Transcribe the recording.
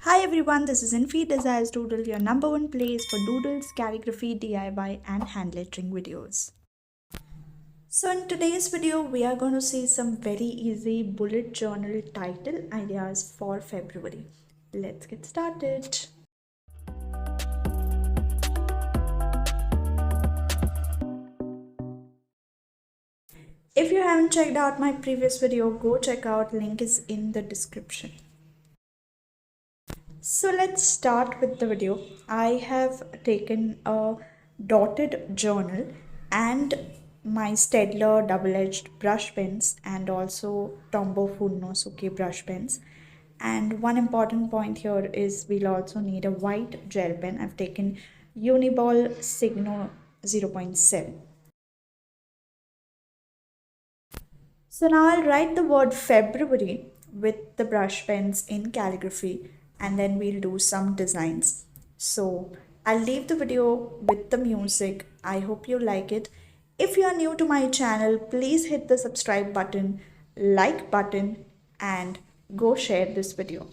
Hi everyone, this is Infi Desires Doodle, your number one place for doodles, calligraphy, DIY, and hand lettering videos. So, in today's video, we are going to see some very easy bullet journal title ideas for February. Let's get started. If you haven't checked out my previous video, go check out, link is in the description. So let's start with the video. I have taken a dotted journal and my Staedtler double-edged brush pens and also Tombow Funosuke brush pens. And one important point here is we'll also need a white gel pen. I've taken Uniball Signo 0.7. So now I'll write the word February with the brush pens in calligraphy and then we'll do some designs. So I'll leave the video with the music. I hope you like it. If you are new to my channel, please hit the subscribe button, like button, and go share this video.